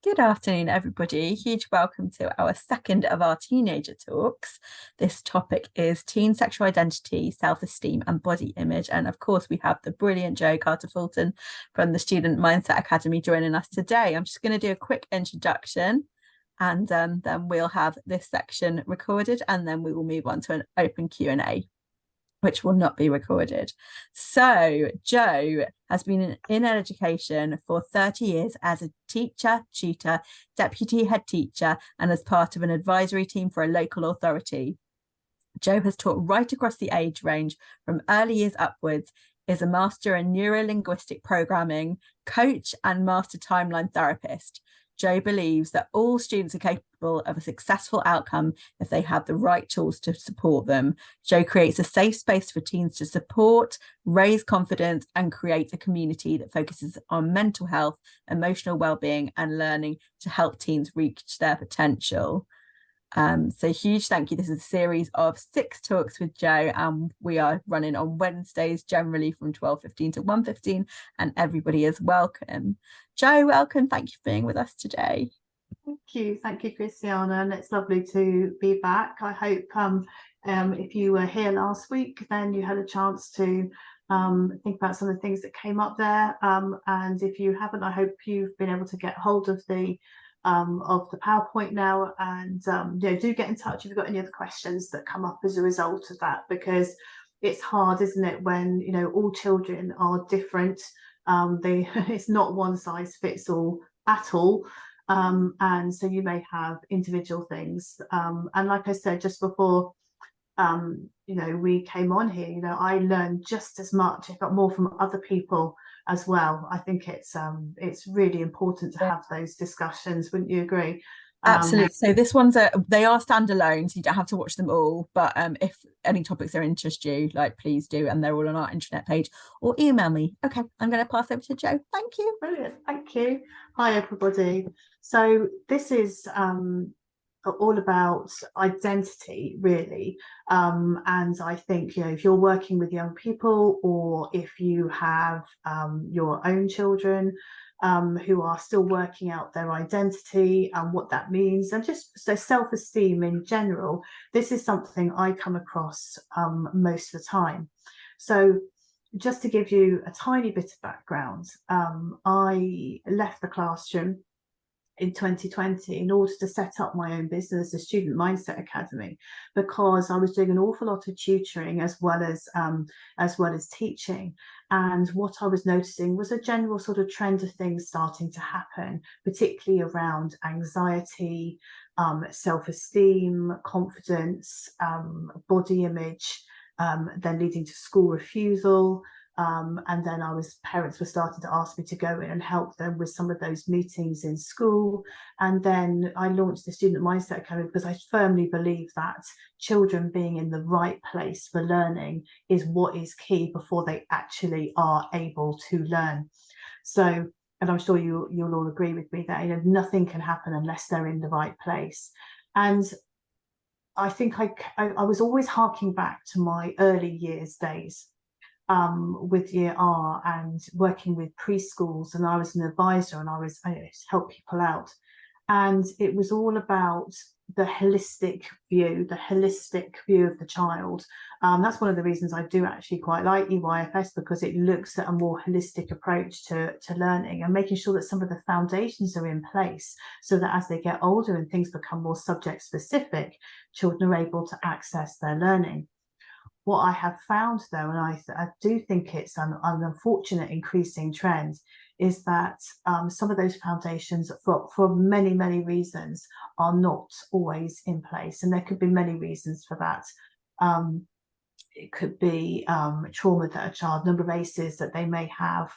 Good afternoon, everybody. Huge welcome to our second of our teenager talks. This topic is teen sexual identity, self-esteem and body image. And of course, we have the brilliant Jo Carter-Fulton from the Student Mindset Academy joining us today. I'm just going to do a quick introduction and then we'll have this section recorded and then we will move on to an open Q&A, which will not be recorded. So Jo has been in education for 30 years as a teacher, tutor, deputy head teacher, and as part of an advisory team for a local authority. Jo has taught right across the age range from early years upwards, is a master in Neuro-Linguistic Programming, coach and master timeline therapist. Jo believes that all students are capable of a successful outcome if they have the right tools to support them. Jo creates a safe space for teens to support, raise confidence, and create a community that focuses on mental health, emotional well-being, and learning to help teens reach their potential. So huge thank you. This is a series of 6 talks with Jo, and we are running on Wednesdays, generally from 12:15 to 1:15, and everybody is welcome. Jo, welcome. Thank you for being with us today. Thank you, Christiana, and it's lovely to be back. I hope if you were here last week, then you had a chance to think about some of the things that came up there. And if you haven't, I hope you've been able to get hold of the PowerPoint now, and do get in touch if you've got any other questions that come up as a result of that, because it's hard, isn't it, when all children are different. It's not one size fits all at all, and so you may have individual things, and like I said just before we came on here, I learned just as much, if not more, from other people as well. I think it's really important to have those discussions, wouldn't you agree? Absolutely. So this one's they are standalone, so you don't have to watch them all, but if any topics are interest you, please do, and they're all on our internet page, or email me. Okay, I'm going to pass over to Jo. Thank you. Brilliant. Thank you. Hi everybody. So this is all about identity, really, and I think if you're working with young people, or if you have your own children who are still working out their identity and what that means, and just so self-esteem in general, this is something I come across most of the time. So just to give you a tiny bit of background, I left the classroom in 2020 in order to set up my own business, the Student Mindset Academy, because I was doing an awful lot of tutoring as well as teaching. And what I was noticing was a general sort of trend of things starting to happen, particularly around anxiety, self-esteem, confidence, body image, then leading to school refusal. And then parents were starting to ask me to go in and help them with some of those meetings in school. And then I launched the Student Mindset Academy because I firmly believe that children being in the right place for learning is what is key before they actually are able to learn. So, and I'm sure you'll all agree with me that nothing can happen unless they're in the right place. And I think I was always harking back to my early years days with Year R and working with preschools, and I was an advisor, and I help people out, and it was all about the holistic view of the child. That's one of the reasons I do actually quite like EYFS, because it looks at a more holistic approach to learning, and making sure that some of the foundations are in place so that as they get older and things become more subject specific, children are able to access their learning. What I have found, though, and I do think it's an unfortunate increasing trend, is that some of those foundations, for many, many reasons, are not always in place. And there could be many reasons for that. It could be trauma that a child, number of ACEs that they may have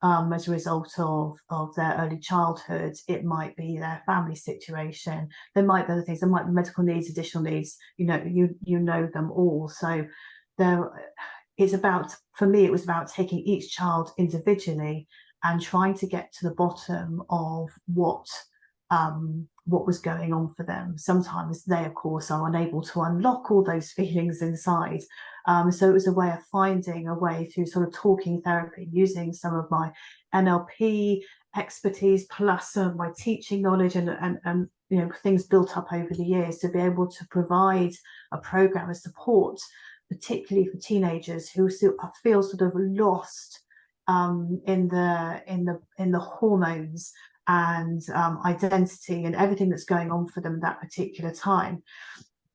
as a result of their early childhood. It might be their family situation. There might be other things. There might be medical needs, additional needs. You know them all. So it's about, for me, it was about taking each child individually and trying to get to the bottom of what was going on for them. Sometimes they, of course, are unable to unlock all those feelings inside. So it was a way of finding a way through sort of talking therapy, using some of my NLP expertise plus some of my teaching knowledge and you know, things built up over the years to be able to provide a program of support, particularly for teenagers who feel sort of lost in the hormones and identity and everything that's going on for them at that particular time.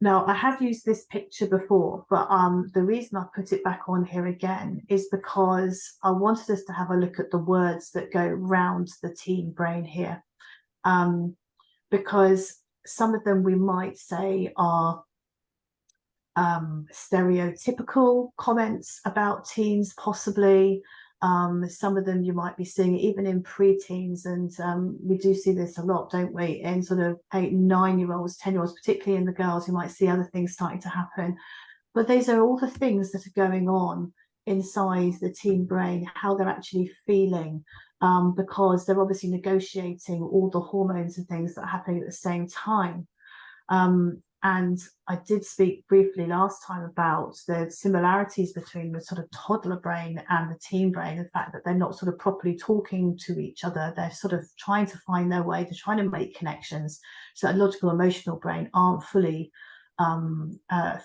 Now, I have used this picture before, but the reason I put it back on here again is because I wanted us to have a look at the words that go round the teen brain here, because some of them we might say are stereotypical comments about teens, possibly. Some of them you might be seeing even in pre-teens, and we do see this a lot, don't we, in sort of 8, 9-year-olds, 10-year-olds, particularly in the girls, who might see other things starting to happen. But these are all the things that are going on inside the teen brain, how they're actually feeling, because they're obviously negotiating all the hormones and things that are happening at the same time. And I did speak briefly last time about the similarities between the sort of toddler brain and the teen brain, the fact that they're not sort of properly talking to each other. They're sort of trying to find their way, they're trying to make connections. So that logical emotional brain aren't fully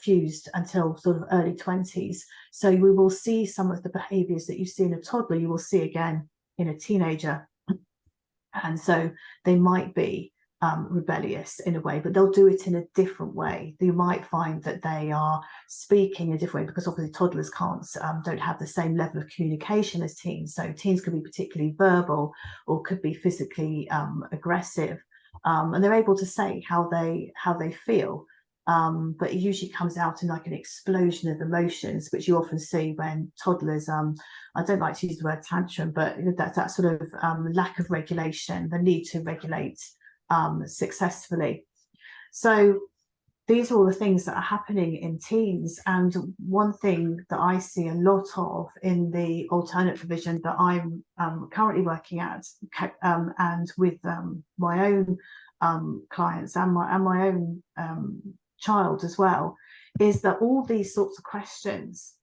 fused until sort of early 20s. So we will see some of the behaviors that you see in a toddler, you will see again in a teenager. And so they might be rebellious in a way, but they'll do it in a different way. You might find that they are speaking a different way, because obviously toddlers don't have the same level of communication as teens. So teens can be particularly verbal or could be physically aggressive, and they're able to say how they feel. But it usually comes out in like an explosion of emotions, which you often see when toddlers, I don't like to use the word tantrum, but that's that sort of lack of regulation, the need to regulate successfully. So these are all the things that are happening in teens. And one thing that I see a lot of in the alternate provision that I'm currently working at, and with my own clients and my own child as well, is that all these sorts of questions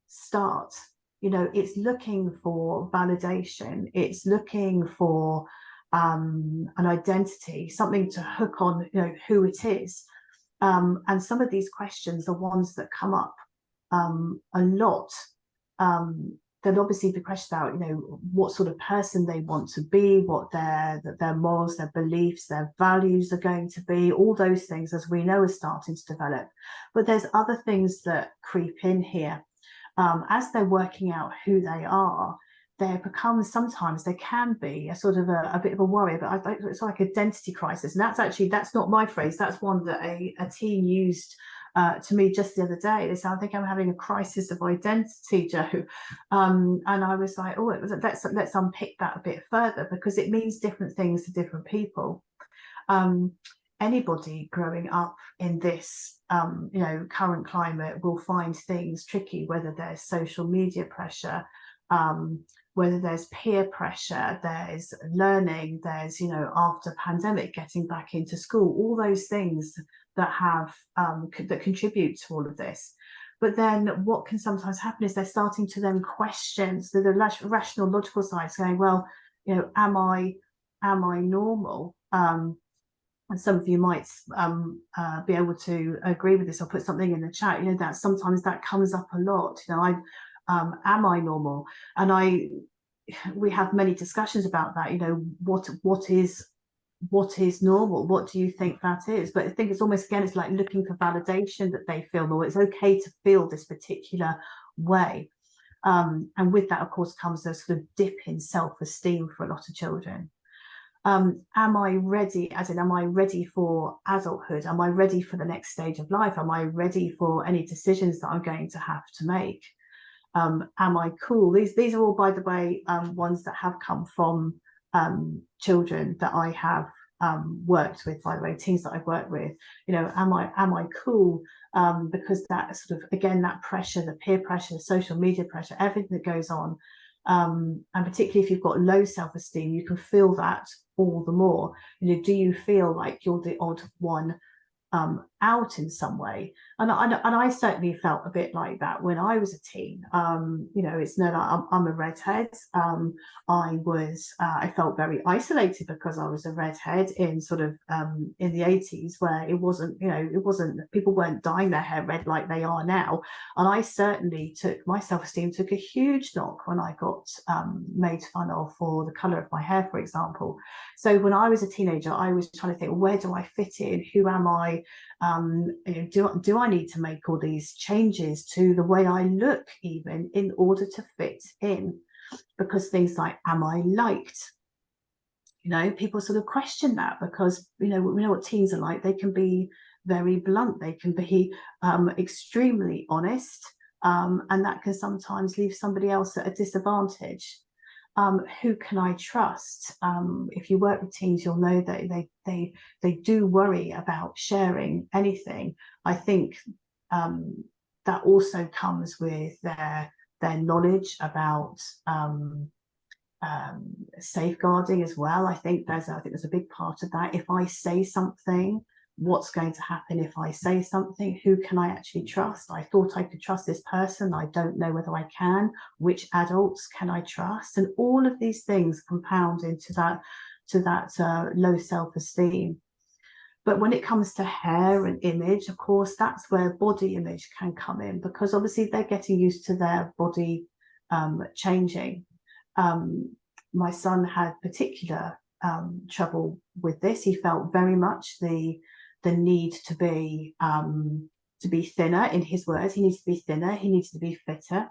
start, you know, it's looking for validation, it's looking for an identity, something to hook on, you know, who it is. And some of these questions are ones that come up a lot. There'll obviously be questions about, you know, what sort of person they want to be, what their morals, their beliefs, their values are going to be. All those things, as we know, are starting to develop. But there's other things that creep in here. As they're working out who they are, there becomes, sometimes there can be a sort of a bit of a worry, but it's like identity crisis. And that's not my phrase. That's one that a teen used to me just the other day. They said, I think I'm having a crisis of identity, Joe. And I was like, oh, let's unpick that a bit further, because it means different things to different people. Anybody growing up in this you know, current climate will find things tricky, whether there's social media pressure, whether there's peer pressure, there's learning, there's, you know, after pandemic, getting back into school, all those things that have that contribute to all of this. But then what can sometimes happen is they're starting to then question, so the rational, logical side, saying, well, you know, am I normal? And some of you might be able to agree with this. I'll put something in the chat, you know, that sometimes that comes up a lot. You know, am I normal? And we have many discussions about that. You know, what is normal? What do you think that is? But I think it's almost, again, it's like looking for validation that they feel normal. It's okay to feel this particular way. And with that, of course, comes a sort of dip in self-esteem for a lot of children. Am I ready, as in, am I ready for adulthood? Am I ready for the next stage of life? Am I ready for any decisions that I'm going to have to make? Am I cool? These are all, by the way, ones that have come from children that I have worked with, by the way, teens that I've worked with. You know, am I cool? Because that sort of, again, that pressure, the peer pressure, the social media pressure, everything that goes on, and particularly if you've got low self-esteem, you can feel that all the more. You know, do you feel like you're the odd one out in some way. And I certainly felt a bit like that when I was a teen. You know, it's no, I'm a redhead. I felt very isolated because I was a redhead in sort of in the 80s, where it wasn't, you know, it wasn't, people weren't dyeing their hair red like they are now. And I certainly my self-esteem took a huge knock when I got made fun of for the color of my hair, for example. So when I was a teenager, I was trying to think, well, where do I fit in? Who am I? You know, do I need to make all these changes to the way I look even in order to fit in? Because things like, am I liked? You know, people sort of question that, because, you know, we know what teens are like. They can be very blunt. They can be extremely honest. And that can sometimes leave somebody else at a disadvantage. Who can I trust? If you work with teens, you'll know that they do worry about sharing anything. I think that also comes with their knowledge about safeguarding as well. I think there's a big part of that. If I say something, what's going to happen if I say something? Who can I actually trust? I thought I could trust this person. I don't know whether I can. Which adults can I trust? And all of these things compound into that low self-esteem. But when it comes to hair and image, of course, that's where body image can come in, because obviously they're getting used to their body changing. My son had particular trouble with this. He felt very much the need to be thinner. In his words, he needs to be thinner, he needs to be fitter,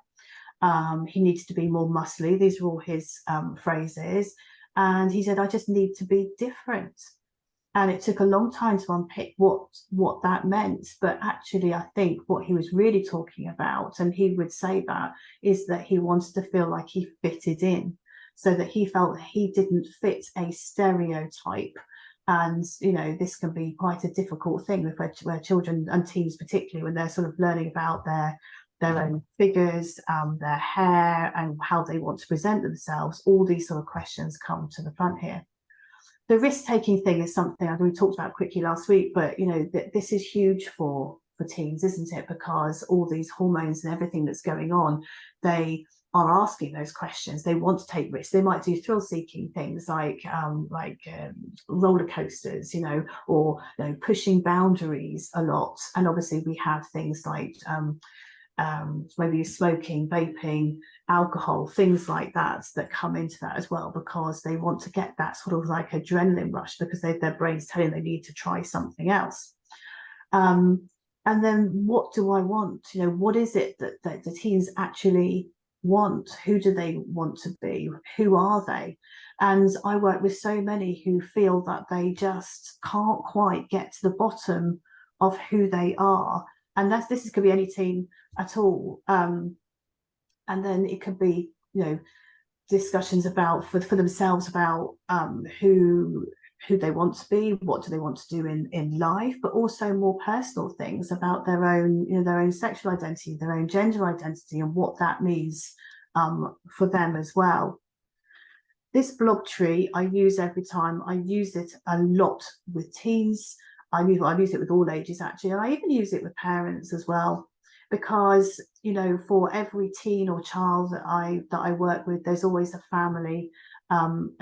he needs to be more muscly. These are all his phrases. And he said, I just need to be different. And it took a long time to unpick what that meant. But actually, I think what he was really talking about, and he would say that, is that he wanted to feel like he fitted in, so that he felt he didn't fit a stereotype. And, you know, this can be quite a difficult thing where children and teens, particularly when they're sort of learning about their own figures, their hair, and how they want to present themselves. All these sort of questions come to the front here. The risk-taking thing is something we talked about quickly last week, but, you know, this is huge for teens, isn't it? Because all these hormones and everything that's going on, they are asking those questions. They want to take risks. They might do thrill-seeking things like roller coasters, you know, or, you know, pushing boundaries a lot. And obviously we have things like maybe smoking, vaping, alcohol, things like that come into that as well, because they want to get that sort of like adrenaline rush, because their brain's telling them they need to try something else. And then what do I want? You know, what is it that the teens actually want? Who do they want to be? Who are they? And I work with so many who feel that they just can't quite get to the bottom of who they are. And this could be any teen at all. And then it could be, you know, discussions about for themselves about who they want to be, what do they want to do in life, but also more personal things about their own, you know, their own sexual identity, their own gender identity, and what that means for them as well. This blob tree I use every time. I use it a lot with teens. I use it with all ages, actually, and I even use it with parents as well, because, you know, for every teen or child that I work with, there's always a family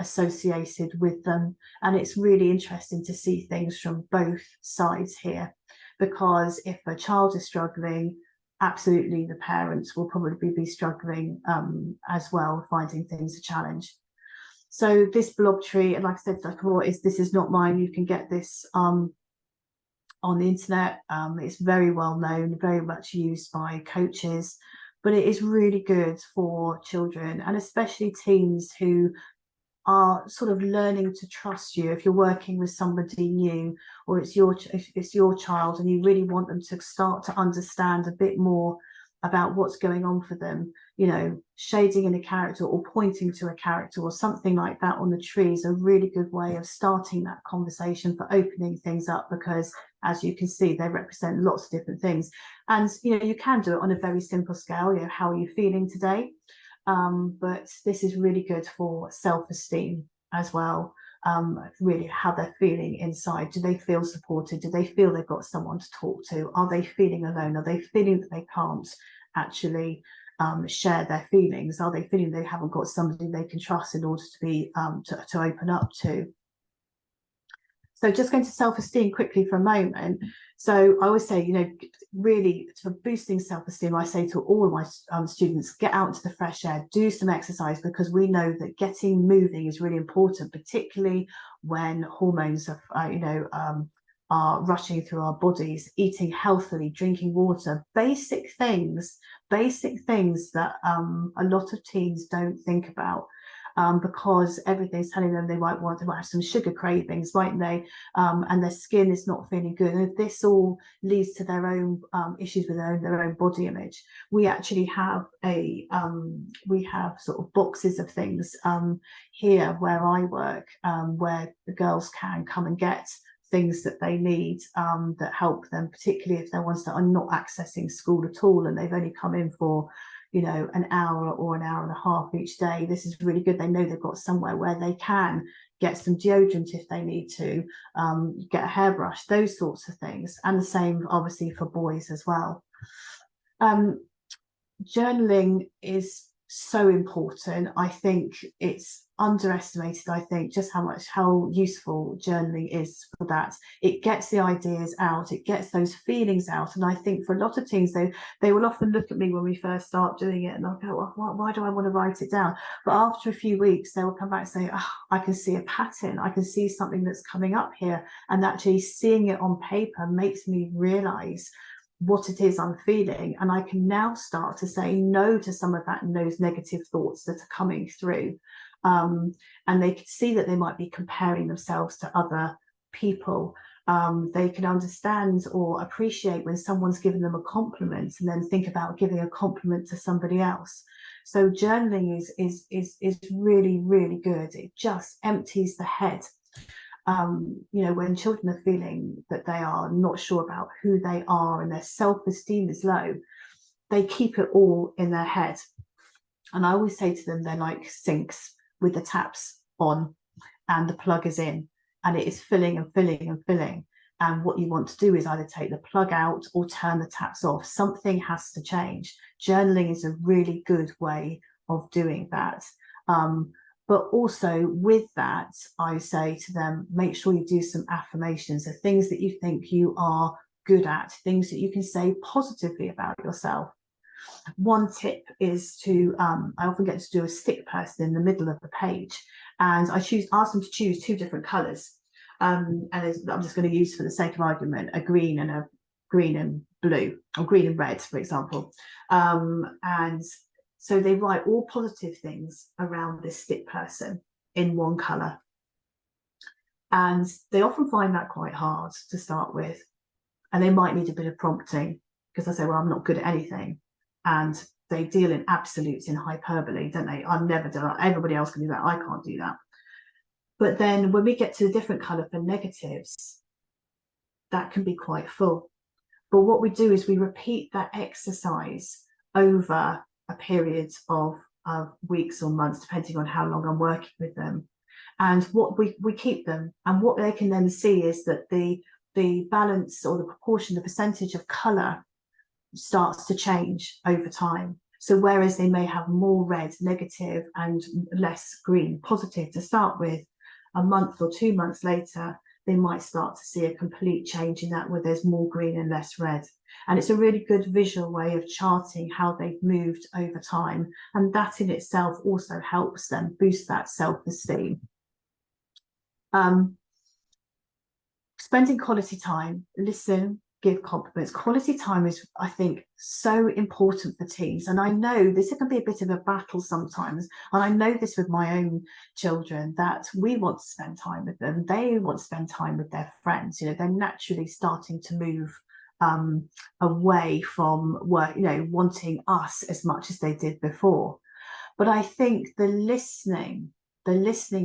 associated with them. And it's really interesting to see things from both sides here, because if a child is struggling, absolutely the parents will probably be struggling as well, finding things a challenge. So this blob tree, and like I said before, this is not mine. You can get this on the internet. It's very well known, very much used by coaches, but it is really good for children, and especially teens who are sort of learning to trust you. If you're working with somebody new, or it's your child, and you really want them to start to understand a bit more about what's going on for them, you know, shading in a character or pointing to a character or something like that on the tree is a really good way of starting that conversation, for opening things up, because as you can see, they represent lots of different things. And, you know, you can do it on a very simple scale. You know, how are you feeling today? But this is really good for self-esteem as well. really how they're feeling inside. Do they feel supported? Do they feel they've got someone to talk to? Are they feeling alone? Are they feeling that they can't actually share their feelings? Are they feeling they haven't got somebody they can trust in order to be to open up to? So just going to self-esteem quickly for a moment. So I always say, you know, really for boosting self-esteem, I say to all of my students, get out into the fresh air, do some exercise, because we know that getting moving is really important, particularly when hormones are rushing through our bodies. Eating healthily, drinking water, basic things that a lot of teens don't think about. Because everything's telling them they might have some sugar cravings, mightn't they? And their skin is not feeling good. And if this all leads to their own issues with their own body image, we actually have we have sort of boxes of things here where I work, where the girls can come and get things that they need that help them, particularly if they're ones that are not accessing school at all and they've only come in for, you know, an hour or an hour and a half each day. This is really good. They know they've got somewhere where they can get some deodorant if they need to, get a hairbrush, those sorts of things. And the same obviously for boys as well. Journaling is so important. I think it's underestimated, I think, just how useful journaling is for that. It gets the ideas out, it gets those feelings out. And I think for a lot of teens, they will often look at me when we first start doing it and they'll go, well, why do I want to write it down? But after a few weeks, they will come back and say, oh, I can see a pattern, I can see something that's coming up here. And actually seeing it on paper makes me realize what it is I'm feeling, and I can now start to say no to some of those negative thoughts that are coming through, and they can see that they might be comparing themselves to other people. They can understand or appreciate when someone's given them a compliment and then think about giving a compliment to somebody else. So journaling is really, really good. It just empties the head. You know, when children are feeling that they are not sure about who they are and their self-esteem is low, they keep it all in their head. And I always say to them, they're like sinks with the taps on and the plug is in, and it is filling and filling and filling. And what you want to do is either take the plug out or turn the taps off. Something has to change. Journaling is a really good way of doing that. But also with that, I say to them, make sure you do some affirmations, the things that you think you are good at, things that you can say positively about yourself. One tip is to, I often get to do a stick person in the middle of the page, and I ask them to choose two different colours. And I'm just going to use, for the sake of argument, a green and blue, or green and red, for example. And so they write all positive things around this stick person in one colour. And they often find that quite hard to start with. And they might need a bit of prompting, because I say, well, I'm not good at anything. And they deal in absolutes, in hyperbole, don't they? I've never done that. Everybody else can do that. I can't do that. But then when we get to a different colour for negatives, that can be quite full. But what we do is we repeat that exercise over a period of weeks or months, depending on how long I'm working with them. And what we keep them, and what they can then see is that the balance or the proportion, the percentage of colour starts to change over time. So whereas they may have more red, negative, and less green, positive to start with, a month or 2 months later, they might start to see a complete change in that, where there's more green and less red. And it's a really good visual way of charting how they've moved over time. And that in itself also helps them boost that self-esteem. Spending quality time, listen, give compliments. Quality time is, I think, so important for teens. And I know this can be a bit of a battle sometimes. And I know this with my own children, that we want to spend time with them. They want to spend time with their friends. You know, they're naturally starting to move away from work, you know, wanting us as much as they did before. But I think the listening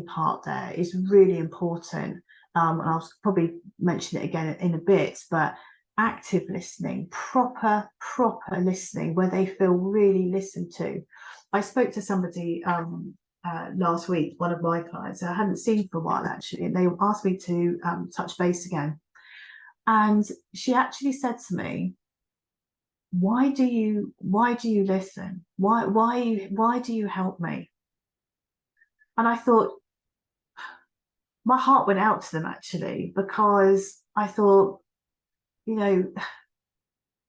part there is really important. And I'll probably mention it again in a bit, but active listening, proper listening, where they feel really listened to. I spoke to somebody last week, one of my clients I hadn't seen for a while actually, and they asked me to touch base again. And she actually said to me, why do you listen? Why do you help me? And I thought, my heart went out to them actually, because I thought, you know,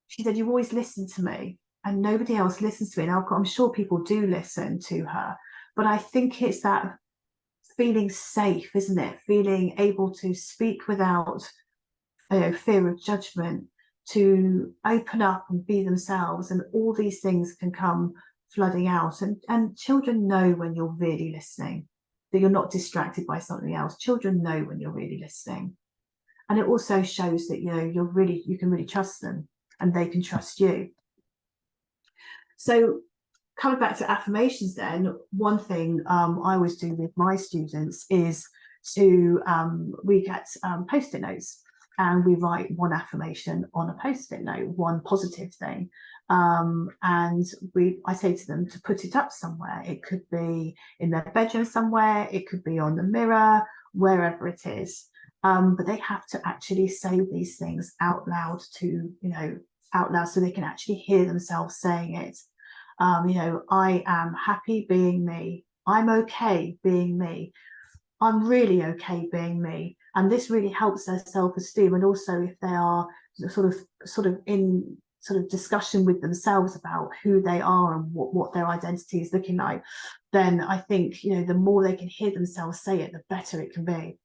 she said, you always listen to me and nobody else listens to me. And I'm sure people do listen to her, but I think it's that feeling safe, isn't it? Feeling able to speak without, you know, fear of judgment, to open up and be themselves, and all these things can come flooding out. And children know when you're really listening, that you're not distracted by something else. Children know when you're really listening. And it also shows that, you know, you can really trust them and they can trust you. So coming back to affirmations then, one thing I always do with my students is to, we get post-it notes, and we write one affirmation on a post-it note, one positive thing. And I say to them to put it up somewhere. It could be in their bedroom somewhere, it could be on the mirror, wherever it is. But they have to actually say these things out loud out loud, so they can actually hear themselves saying it. You know, I am happy being me. I'm okay being me. I'm really okay being me. And this really helps their self-esteem. And also, if they are sort of in discussion with themselves about who they are and what their identity is looking like, then I think, you know, the more they can hear themselves say it, the better it can be.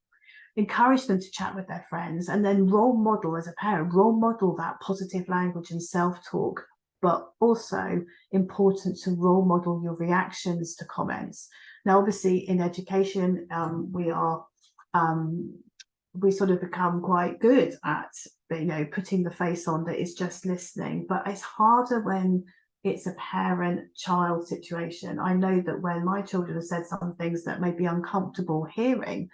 Encourage them to chat with their friends, and then role model, as a parent, role model that positive language and self-talk, but also important to role model your reactions to comments. Now, obviously in education, we sort of become quite good at, you know, putting the face on that is just listening, but it's harder when it's a parent-child situation. I know that when my children have said some things that may be uncomfortable hearing,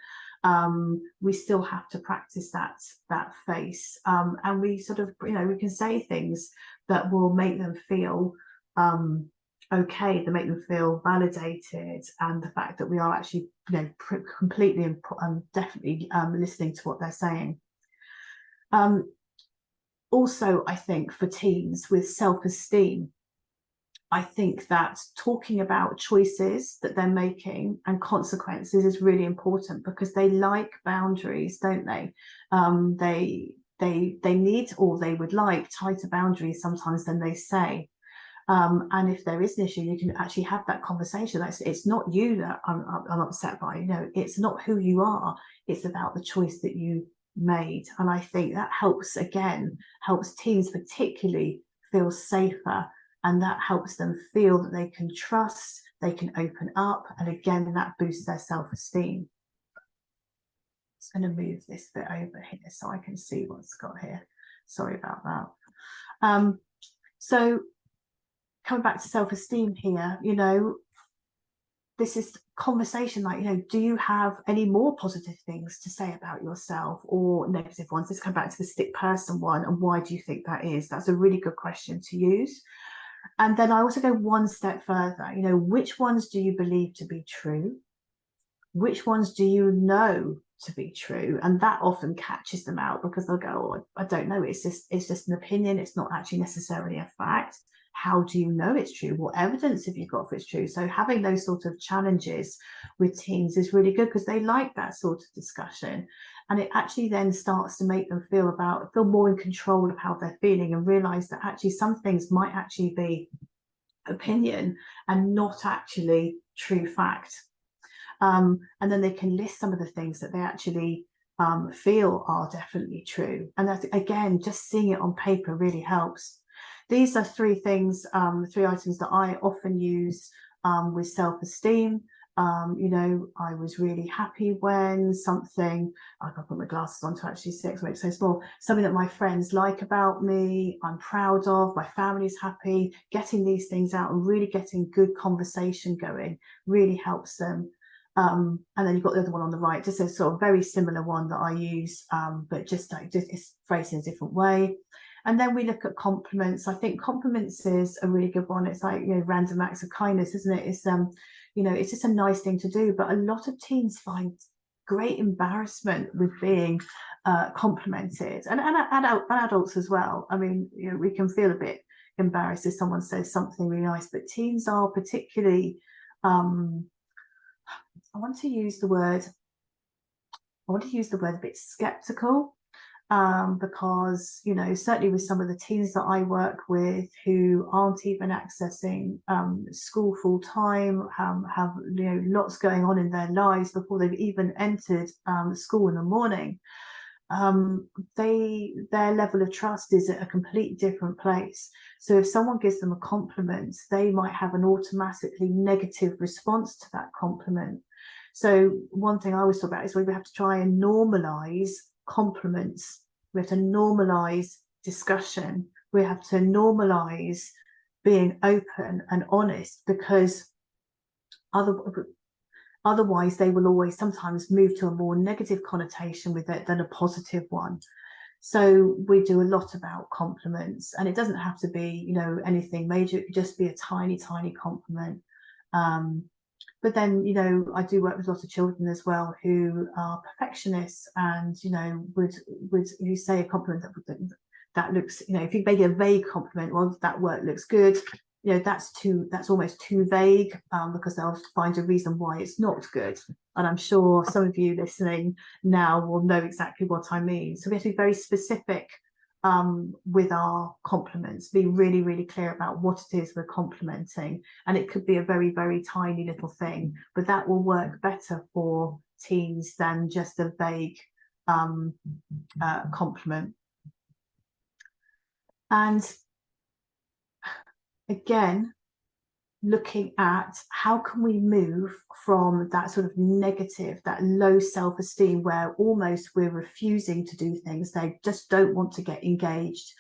we still have to practice that face, and we sort of, you know, we can say things that will make them feel okay, that make them feel validated, and the fact that we are actually, you know, completely and definitely listening to what they're saying. Also, I think for teens with self-esteem, I think that talking about choices that they're making and consequences is really important, because they like boundaries, don't they? They need, or they would like, tighter boundaries sometimes than they say. And if there is an issue, you can actually have that conversation. It's not you that I'm upset by. You know, it's not who you are. It's about the choice that you made. And I think that helps teens particularly feel safer. And that helps them feel that they can trust, they can open up. And again, that boosts their self-esteem. I'm going to move this bit over here so I can see what's got here. Sorry about that. So coming back to self-esteem here, you know, this is conversation like, you know, do you have any more positive things to say about yourself, or negative ones? Let's come back to the stick person one, and why do you think that is? That's a really good question to use. And then I also go one step further, you know, which ones do you believe to be true? Which ones do you know to be true? And that often catches them out, because they'll go, oh, I don't know, it's just an opinion, it's not actually necessarily a fact. How do you know it's true? What evidence have you got for it's true? So having those sort of challenges with teens is really good, because they like that sort of discussion. And it actually then starts to make them feel more in control of how they're feeling, and realize that actually some things might actually be opinion and not actually true fact. And then they can list some of the things that they actually feel are definitely true. And that, again, just seeing it on paper really helps. These are three items that I often use with self-esteem. You know, I was really happy when something, I can put my glasses on to actually see it, make it so small, something that my friends like about me, I'm proud of, my family's happy. Getting these things out and really getting good conversation going really helps them. And then you've got the other one on the right, just a sort of very similar one that I use, but just it's phrased in a different way. And then we look at compliments. I think compliments is a really good one. It's like, you know, random acts of kindness, isn't it? It's you know, it's just a nice thing to do. But a lot of teens find great embarrassment with being complimented, and adults as well. I mean, you know, we can feel a bit embarrassed if someone says something really nice, but teens are particularly, I want to use the word a bit skeptical, because, you know, certainly with some of the teens that I work with who aren't even accessing school full time, have, you know, lots going on in their lives before they've even entered school in the morning. Their level of trust is at a completely different place. So if someone gives them a compliment, they might have an automatically negative response to that compliment. So one thing I always talk about is we have to try and normalize compliments. We have to normalize discussion. We have to normalize being open and honest, because otherwise they will always sometimes move to a more negative connotation with it than a positive one. So we do a lot about compliments, and it doesn't have to be, you know, anything major. It could just be a tiny compliment. But then, you know, I do work with lots of children as well who are perfectionists, and, you know, would you say a compliment that looks, you know, if you make a vague compliment, well, that work looks good, you know, that's almost too vague, because they'll find a reason why it's not good. And I'm sure some of you listening now will know exactly what I mean. So we have to be very specific with our compliments, be really clear about what it is we're complimenting. And it could be a very tiny little thing, but that will work better for teens than just a vague compliment. And again, looking at how can we move from that sort of negative, that low self-esteem where almost we're refusing to do things, they just don't want to get engaged,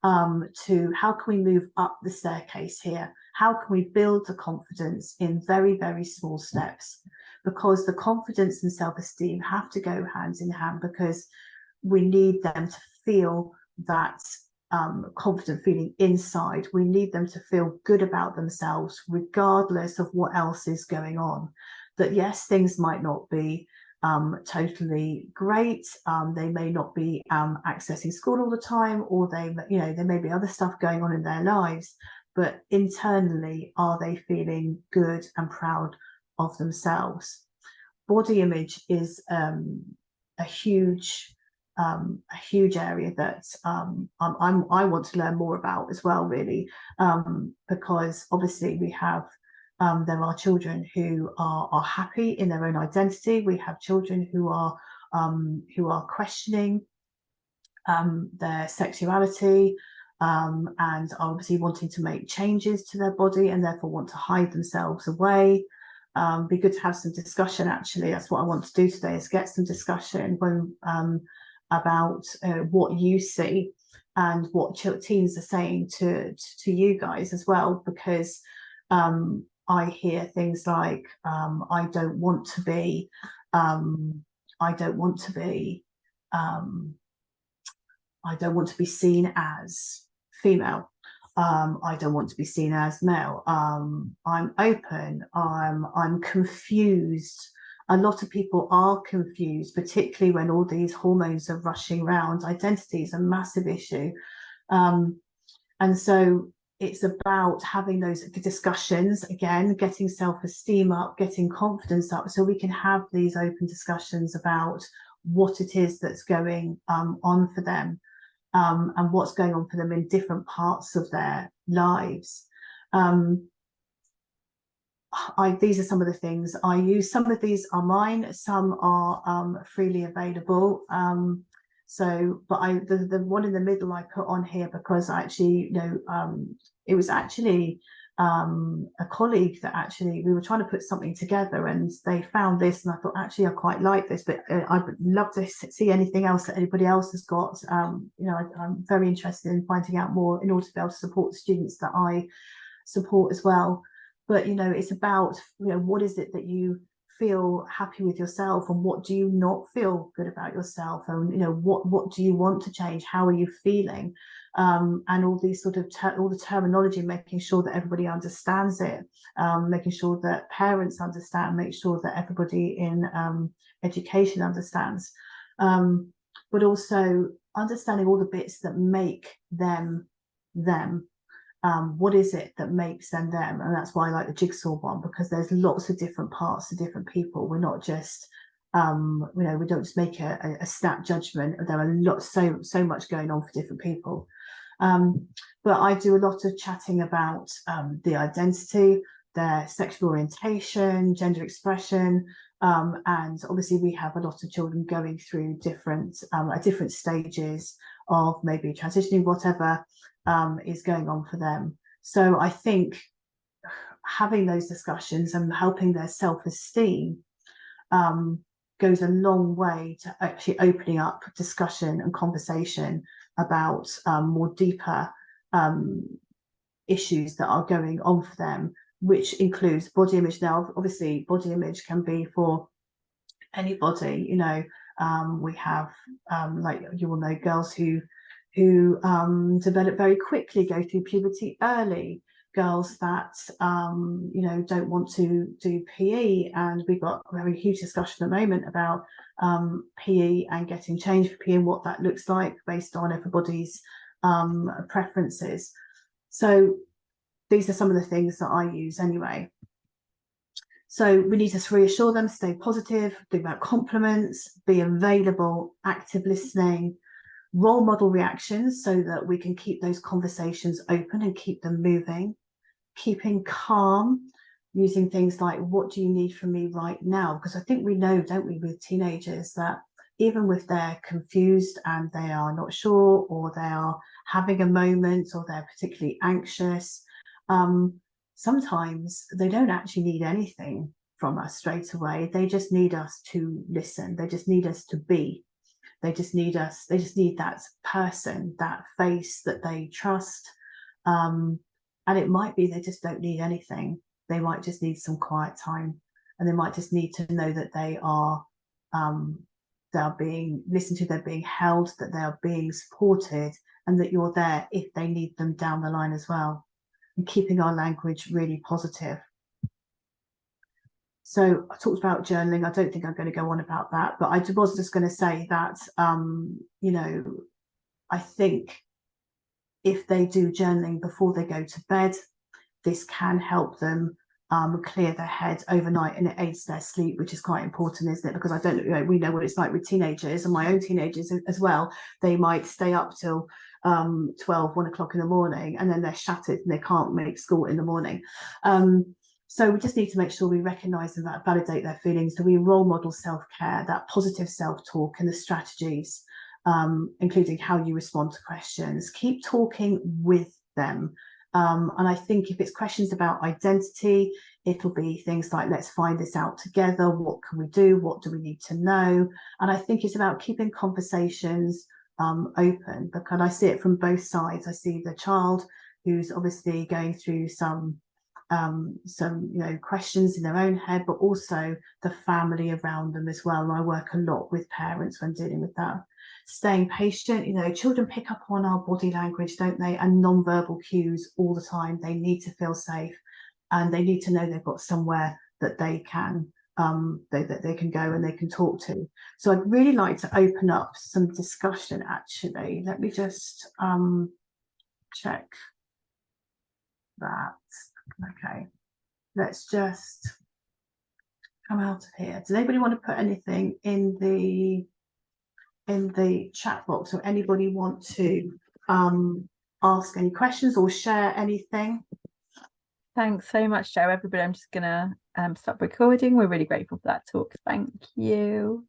to how can we move up the staircase here? How can we build the confidence in very small steps? Because the confidence and self-esteem have to go hand in hand, because we need them to feel that confident feeling inside. We need them to feel good about themselves, regardless of what else is going on. That yes, things might not be totally great. They may not be accessing school all the time, or they, you know, there may be other stuff going on in their lives. But internally, are they feeling good and proud of themselves? Body image is a huge area that I want to learn more about as well, really, because obviously we have there are children who are happy in their own identity. We have children who are questioning their sexuality, and are obviously wanting to make changes to their body and therefore want to hide themselves away. Be good to have some discussion. Actually, that's what I want to do today, is get some discussion when about what you see and what teens are saying to you guys as well, because I hear things like I don't want to be seen as female. I don't want to be seen as male. I'm open. I'm confused. A lot of people are confused, particularly when all these hormones are rushing around. Identity is a massive issue. And so it's about having those discussions, again, getting self-esteem up, getting confidence up, so we can have these open discussions about what it is that's going on for them, and what's going on for them in different parts of their lives. These are some of the things I use. Some of these are mine, some are freely available. But the one in the middle I put on here because I actually, you know, it was actually a colleague that actually, we were trying to put something together and they found this, and I thought, actually, I quite like this, but I would love to see anything else that anybody else has got. You know, I'm very interested in finding out more in order to be able to support the students that I support as well. But, you know, it's about, you know, what is it that you feel happy with yourself, and what do you not feel good about yourself, and what do you want to change, how are you feeling, and all these sort of all the terminology, making sure that everybody understands it, making sure that parents understand, make sure that everybody in education understands, but also understanding all the bits that make them them. What is it that makes them them? And that's why I like the jigsaw one, because there's lots of different parts to different people. We're not just we don't just make a snap judgment. There are so much going on for different people. But I do a lot of chatting about the identity, their sexual orientation, gender expression, and obviously we have a lot of children going through different at different stages of maybe transitioning, whatever is going on for them. So I think having those discussions and helping their self-esteem goes a long way to actually opening up discussion and conversation about more deeper issues that are going on for them, which includes body image. Now, obviously, body image can be for anybody. We have, like you will know, girls who develop very quickly, go through puberty early, girls that don't want to do PE, and we've got a very huge discussion at the moment about PE and getting changed for PE and what that looks like based on everybody's preferences. So these are some of the things that I use anyway. So we need to reassure them, stay positive, think about compliments, be available, active listening, role model reactions so that we can keep those conversations open and keep them moving, keeping calm, using things like, what do you need from me right now? Because I think we know, don't we, with teenagers, that even if they're confused and they are not sure, or they are having a moment, or they're particularly anxious, sometimes they don't actually need anything from us straight away. They just need us to listen. They just need us to be. They just need us. They just need that person, that face that they trust. And it might be they just don't need anything. They might just need some quiet time, and they might just need to know that they are being listened to, they're being held, that they are being supported, and that you're there if they need them down the line as well. And keeping our language really positive. So I talked about journaling. I don't think I'm going to go on about that, but I was just going to say that, I think if they do journaling before they go to bed, this can help them clear their head overnight, and it aids their sleep, which is quite important, isn't it? Because we know what it's like with teenagers, and my own teenagers as well. They might stay up till 1 o'clock in the morning, and then they're shattered and they can't make school in the morning. So we just need to make sure we recognise and validate their feelings. So we role model self-care, that positive self-talk, and the strategies, including how you respond to questions. Keep talking with them. And I think if it's questions about identity, it'll be things like, let's find this out together. What can we do? What do we need to know? And I think it's about keeping conversations open, because I see it from both sides. I see the child who's obviously going through some questions in their own head, but also the family around them as well. And I work a lot with parents when dealing with that. Staying patient, children pick up on our body language, don't they, and non-verbal cues all the time. They need to feel safe, and they need to know they've got somewhere that they can they can go and they can talk to. So I'd really like to open up some discussion, actually. Let me just check that. Okay, let's just come out of here. Does anybody want to put anything in the chat box, or anybody want to ask any questions or share anything? Thanks so much, Jo. Everybody, I'm just gonna stop recording. We're really grateful for that talk. Thank you.